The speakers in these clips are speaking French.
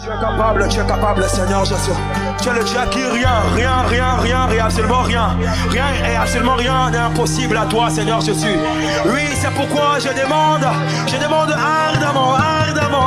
Tu es capable, Seigneur Jésus. Tu es le Dieu qui absolument rien. Rien et absolument rien n'est impossible à toi, Seigneur Jésus. Oui, c'est pourquoi je demande ardemment,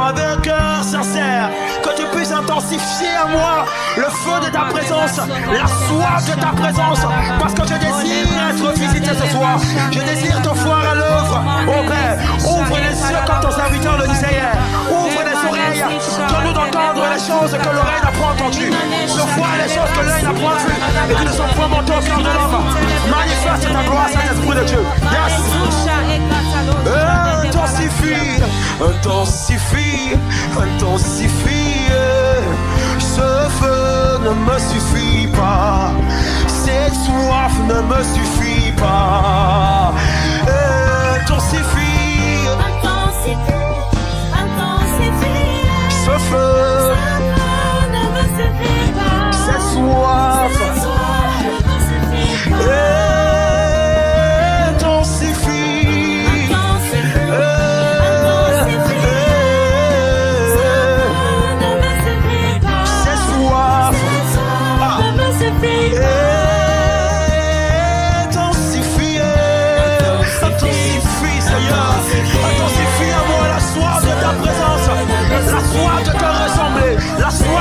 avec cœur sincère, que tu puisses intensifier à moi le feu de ta présence, la soif de ta présence, parce que je désire être visité ce soir. Je désire te voir à l'œuvre. Oh Père, ouvre les yeux comme ton serviteur le disait hier. Ouvre les oreilles, donne-nous d'entendre les choses que l'oreille n'a pas entendues, de voir les choses que l'œil n'a pas vues et qui ne sont pas montées au cœur de l'homme. Manifeste ta gloire, Saint-Esprit de Dieu. Yes. Intensifie. Ce feu ne me suffit pas. Cette soif ne me suffit pas. Intensifie. Ce feu ne me suffit pas. Cette soif.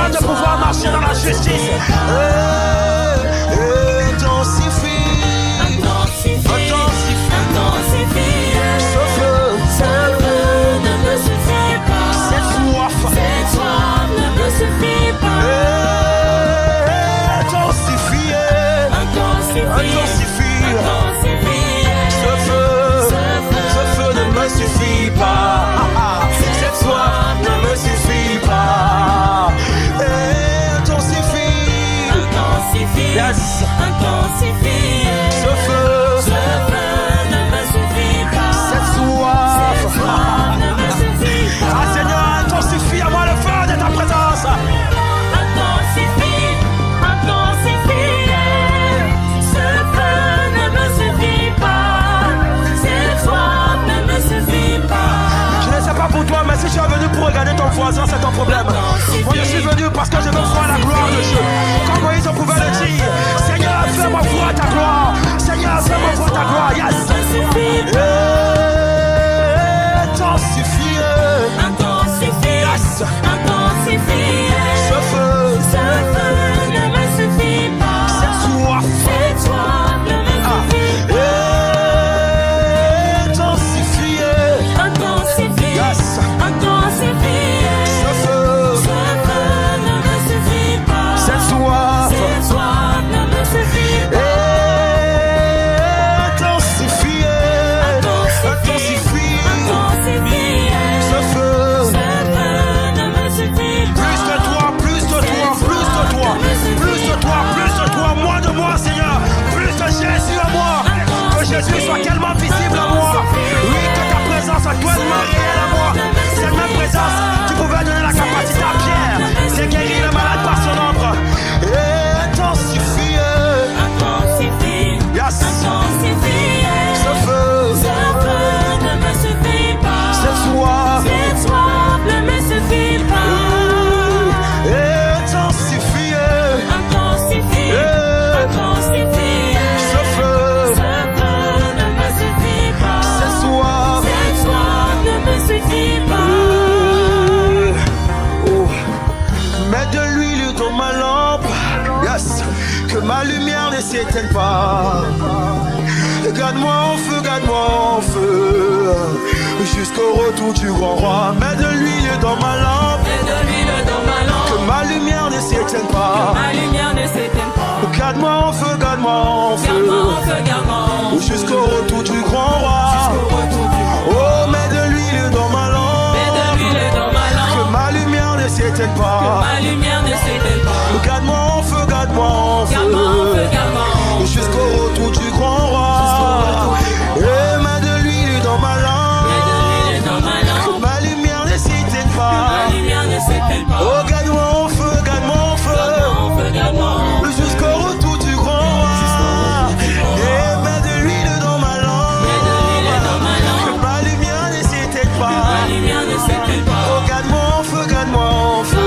De pouvoir marcher dans la justice. Intensifie. Ce feu ne me suffit pas. Cette soif ne me suffit pas. Intensifie. Ce feu ne me suffit pas. Cette soif ne me suffit pas. Yes. Intensifie. Ce feu ne me suffit pas. Cette soif ne me suffit pas. Ah Seigneur, intensifie à moi le feu de ta présence. Intensifie. Ce feu ne me suffit pas. Cette soif ne me suffit pas. Je ne sais pas pour toi, mais si tu es venu pour regarder ton voisin, c'est ton problème. Moi je suis venu parce que je veux voir la gloire de Dieu. Comme Moïse on pouvait le dire. Seigneur, fais-moi voir ta gloire. Seigneur, fais-moi voir ta gloire. Yes. Intensifie. Yes. Ce feu ne me suffit pas. Cette soif ne me suffit pas. Intensifie. Yes. Ce feu ne me suffit pas. Cette soif ne me suffit pas. Intensifie. Ce feu ne me suffit pas. Plus de toi, moins de moi, Seigneur. Plus de Jésus à moi. Que Jésus soit tellement visible à moi. Oui, que ta présence soit tellement réelle à moi. Cette même présence, tu pouvais donner la capacité à Pierre de guérir le malade par son ombre. Intensifie. Yes. Ce feu ne me suffit pas. Cette soif ne me suffit pas. Intensifie. Ce feu ne me suffit pas. Cette soif ne me suffit pas. Oh. Mets de l'huile dans ma lampe. Yes. Que ma lumière ne s'éteigne pas. Garde-moi en feu, jusqu'au retour du grand roi. Mets de l'huile dans ma lampe. Que ma lumière ne s'éteigne pas. Garde-moi en feu, jusqu'au retour du grand roi. Oh, mets de l'huile dans ma lampe. Que ma lumière ne s'éteigne pas. Garde-moi en feu, jusqu'au retour du grand roi. Et mets de l'huile dans ma lampe. Que ma lumière ne s'éteigne pas. Oh, garde-moi en feu, jusqu'au retour du grand roi. Et mets de l'huile dans ma lampe. Que ma lumière ne s'éteigne pas. Oh, garde-moi en feu,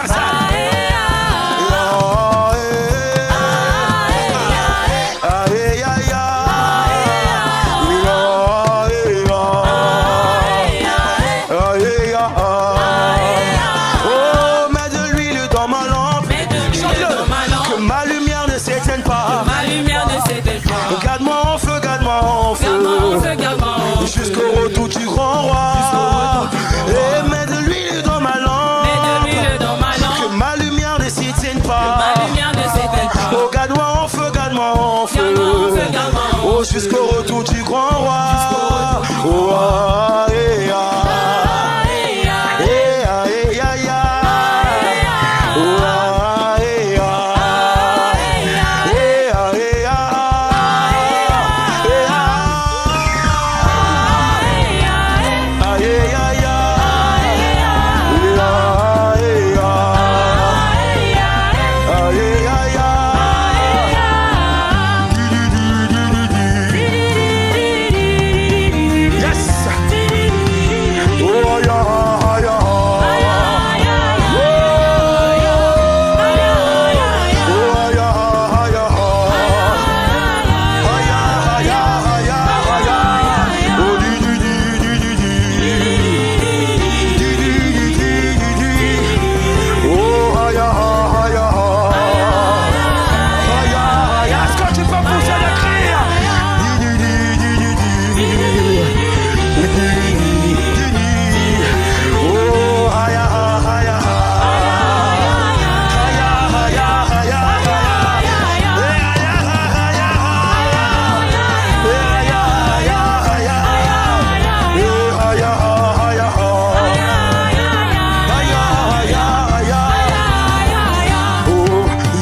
ça, ça. Oh, mets de l'huile dans ma lampe. Que ma lumière ne s'éteigne pas. Garde-moi en feu, garde-moi en feu. Jusqu'au retour du grand roi. Et mets de l'huile dans ma lampe. Que ma lumière ne s'éteigne pas. Oh, garde-moi en feu, garde-moi en feu. Oh, jusqu'au retour du grand roi. Oh, ah, eh, ah. Eh, ah, eh, ah, ah. Oh, ah, eh, ah. Eh, ah, eh, ah. Eh, ah. Ah, eh, ah, ah. Eh, ah, eh, ah. Yes. Oh, yeah, yeah. Oh, yeah, yeah. Oh, di, di, di, di, di, di. Di, di, di, di, di, di. Oh, yeah, yeah. Est-ce que tu peux pousser le cri? Di, di, di, di, di, di. Di, di, di, di. Oh, yeah, yeah.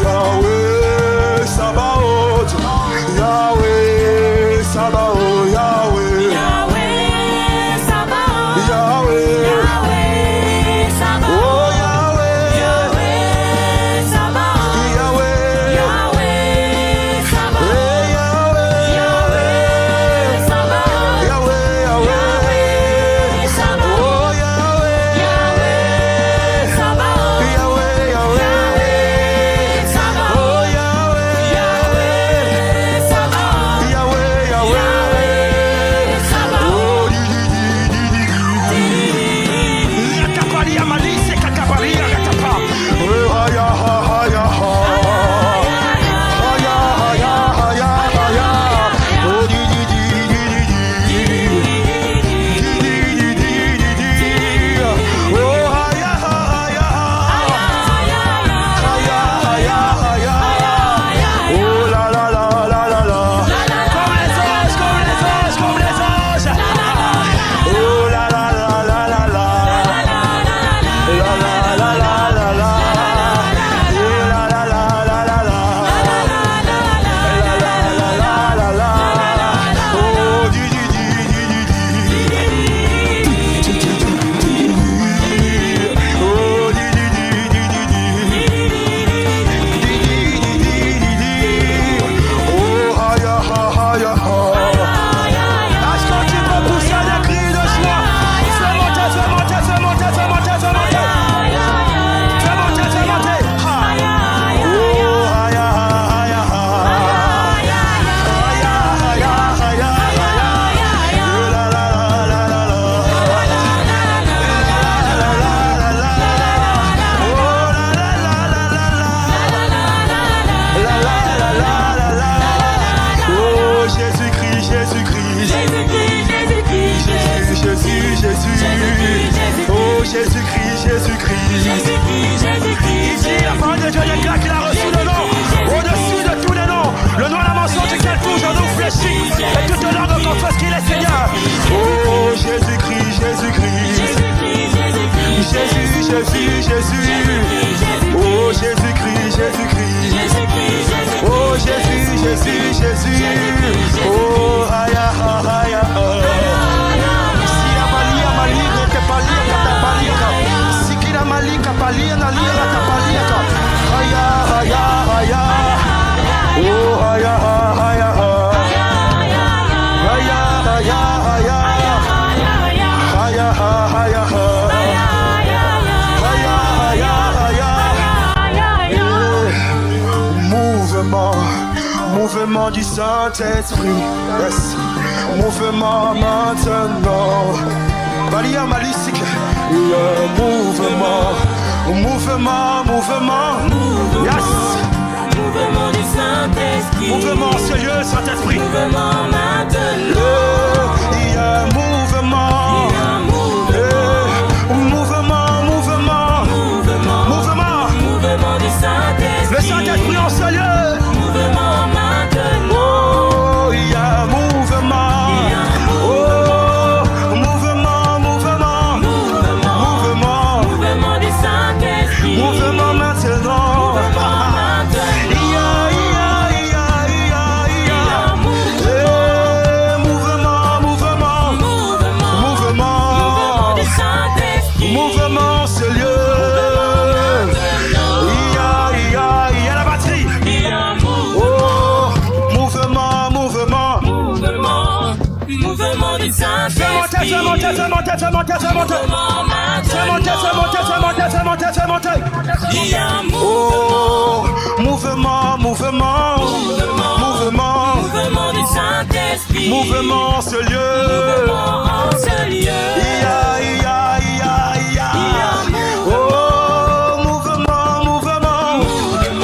Yahweh Sabaoth, Yahweh Sabaoth, Yahweh, Yahweh, oh Yahweh, Yahweh, Haya Mouvement du Saint-Esprit. Yes. Mouvement maintenant. Valia Malisik. Il y a un mouvement. Mouvement. Yes. Mouvement du Saint-Esprit. Mouvement sérieux, Saint-Esprit. Mouvement maintenant. Il y a un mouvement. Mouvement du Saint-Esprit. Le Saint-Esprit en sérieux. Mouvement maintenant. Oh, il y a un mouvement. Oh, mouvement. Mouvement du Saint-Esprit. Mouvement maintenant. Mouvement sérieux. Il y a la batterie. Oh, mouvement. Mouvement du Saint-Esprit. Fais monter. Il y a un Oh, mouvement. mouvement du Saint-Esprit. Mouvement sérieux. Mouvement sérieux. Oh, mouvement.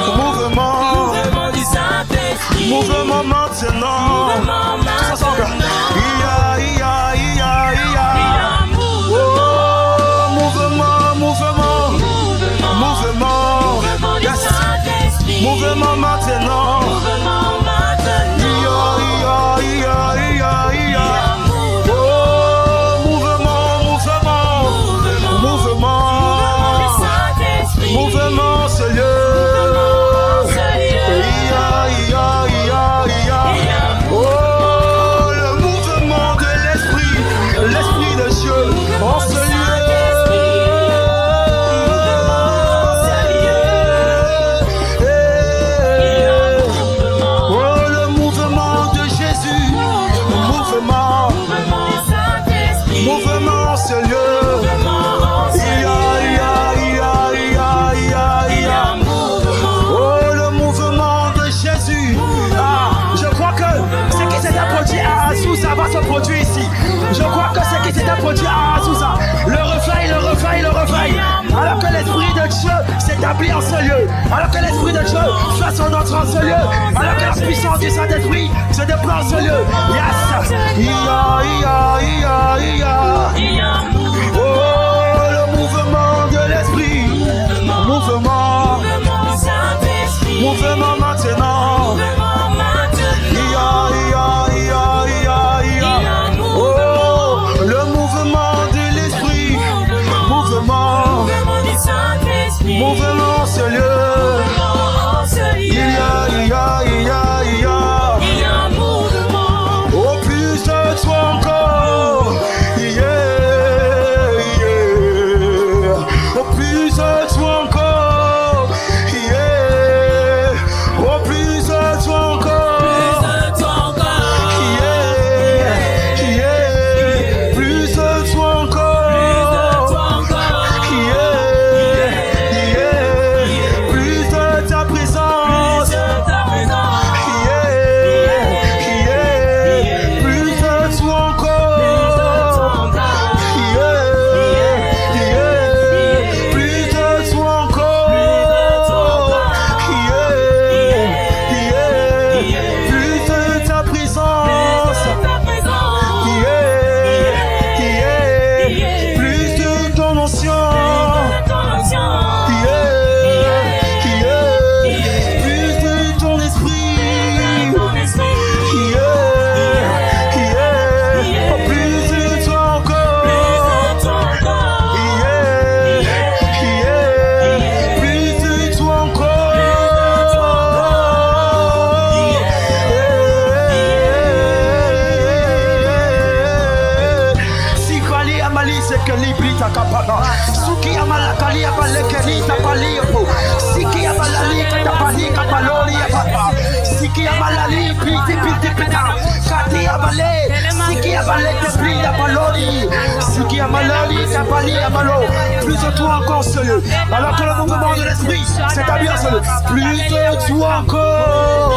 Mouvement du Saint-Esprit. Mouvement maintenant. Tous ensemble. Oh, mouvement. Yes. Mouvement maintenant. Mouvement sérieux. Oh, le mouvement de l'esprit de Dieu en ce lieu. Oh, le mouvement de Jésus. Mouvement sérieux. Oh, le mouvement de Jésus. Je crois que ce qui s'était produit à Azusa va se produire ici. Je crois que ce qui s'était produit à Azusa, le refrain. Alors que l'Esprit de Dieu s'établit en ce lieu. Alors que l'Esprit de Dieu fait son entrée en ce lieu. Alors que la puissance du Saint-Esprit se déploie en ce lieu. Yes. Oh, le mouvement de l'Esprit. Mouvement maintenant. Oh, le mouvement de l'Esprit. Mouvement sérieux. Oh, plus de toi encore. Oh, plus de toi encore. Oh, plus de toi encore. Plus de toi encore. Plus de ta présence. Plus de toi encore. Plus de toi encore. Plus de ta présence. Plus de ton onction. Plus de ton esprit. Plus de toi encore. Plus de toi encore. Si kwali amali sekeli blita kapana. Suki amalakali abalekeli tapali opo. Siki amalali katapali kapalori apapa. Siki amalali piti pita. Kati abale. Siki abale tepli apalori. Siki amalali tapali amalo. Plus de toi encore seul. Alors que le mouvement de l'esprit s'établit en seul. Plus de toi encore.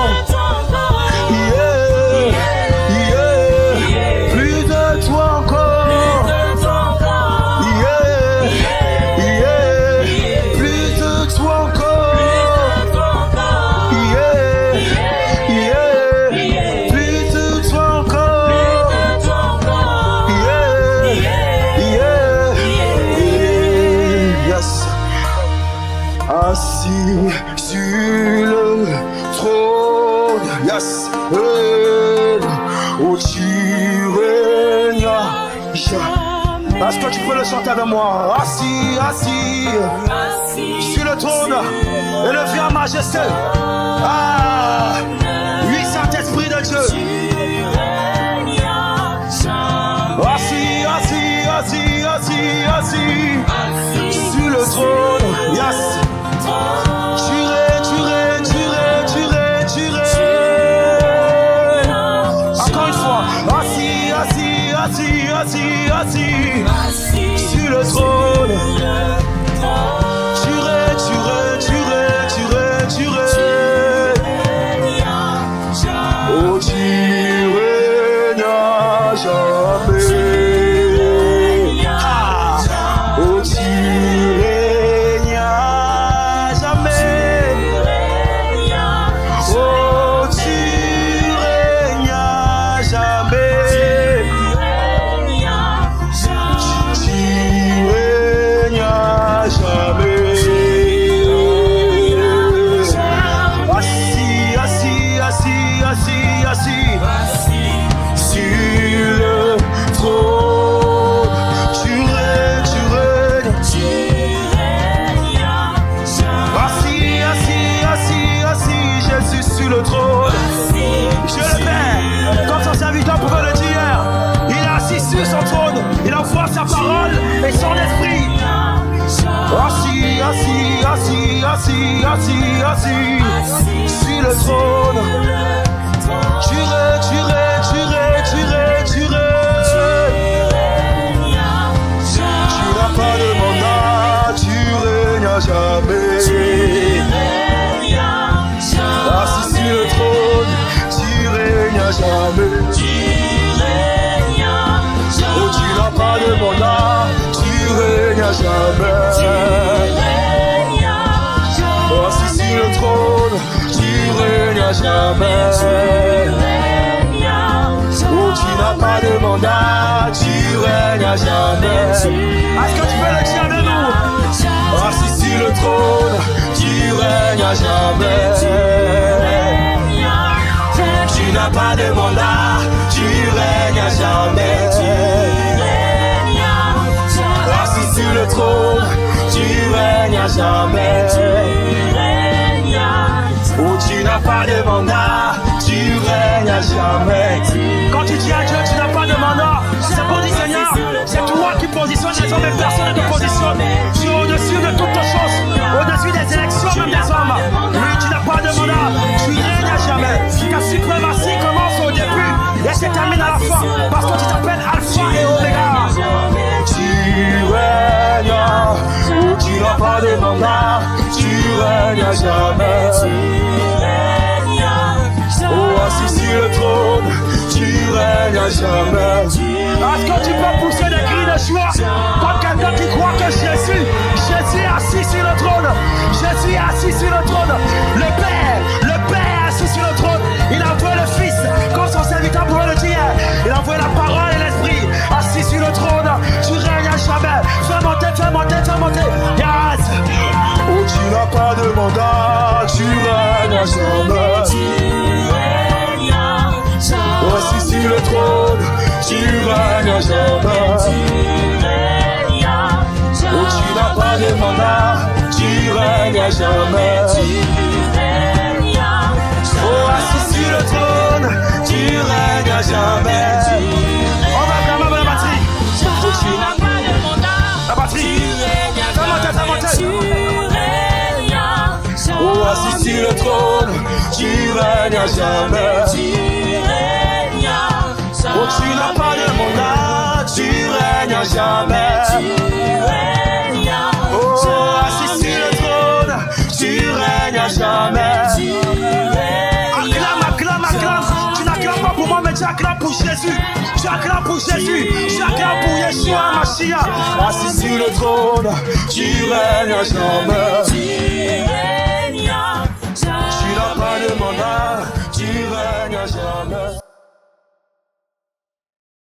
sur le trône, yes, oh tu règnes. Est-ce que tu peux le chanter avec moi? Assis, assis, sur le trône, élevé en majesté. Ah, oui, Saint-Esprit de Dieu. Assis, assis, assis, assis, assis, sur le trône, yes. Tu règnes, tu règnes, tu règnes, tu règnes. Encore une fois, assis, assis, assis, assis, assis, sur le trône. Tu règnes, tu règnes, tu règnes, tu règnes, tu règnes. Oh, tu règnes à jamais. Oh, tu règnes à jamais. Oh, tu règnes à jamais. Tu règnes à jamais. Assis, assis, assis, assis, assis, sur le trône. Tu règnes, tu règnes. Assis, assis, assis, assis, Jésus sur le trône. Je le Père, comme son serviteur pouvait le dire, il est assis sur son trône, il envoie sa parole et son esprit. Assis, assis, assis, assis, assis, assis, sur le trône. Tu règnes, tu règnes, tu règnes, tu règnes, tu règnes. Tu n'as pas de mandat, tu règnes à jamais. Assis sur le trône, tu règnes à jamais. Oh, tu n'as pas de mandat, tu règnes à jamais. Oh, assis sur le trône, tu règnes à jamais. Oh, tu n'as pas de mandat, tu règnes à jamais. Est-ce que tu peux le dire de nous? Assis sur le trône, tu règnes à jamais. Tu n'as pas de mandat, tu règnes à jamais. Assis sur le trône, tu règnes à jamais. Oh, tu n'as pas de mandat, tu règnes à jamais. Quand tu dis à Dieu, tu n'as pas de mandat, c'est pour dire Seigneur, c'est toi qui positionnes les hommes et personne ne te positionne. Tu es au-dessus de toutes choses, au-dessus des élections, même des hommes. Oui, tu n'as pas de mandat, tu règnes à jamais. Ta suprématie commence au début et se termine à la fin, parce que tu t'appelles Alpha et Oméga. Tu règnes, oh, tu n'as pas de mandat, tu règnes à jamais. Oh, assis sur le trône, tu règnes à jamais. Est-ce que tu peux pousser des cris de joie comme quelqu'un qui croit que Jésus est assis sur le trône? Jésus est assis sur le trône. Le Père est assis sur le trône. Il a envoyé le Fils, comme son serviteur pouvait le dire. Il a envoyé la parole et l'Esprit, assis sur le trône. Tu règnes à jamais. Fais monter, fais monter, fais monter. Yes. Oh, tu n'as pas de mandat, tu règnes à jamais. Oh, assis sur le trône, tu règnes à jamais. Oh, tu n'as pas de mandat, tu règnes à jamais. Oh, assis sur le trône, tu règnes à jamais. On va vraiment la batterie. Oh, tu n'as pas de mandat, la batterie. Fais monter. Oh, assis sur le trône, tu règnes à jamais. Oh, tu n'as pas de mandat, tu règnes à jamais. Oh, assis sur le trône, tu règnes à jamais. Acclame, acclame, acclame. Tu n'acclames pas pour moi, mais tu acclames pour Jésus. Tu acclames pour Jésus. Tu acclames pour Yeshua, Mashiach. Assis sur le trône, tu règnes à jamais. Tu n'as pas de mandat, tu règnes à jamais.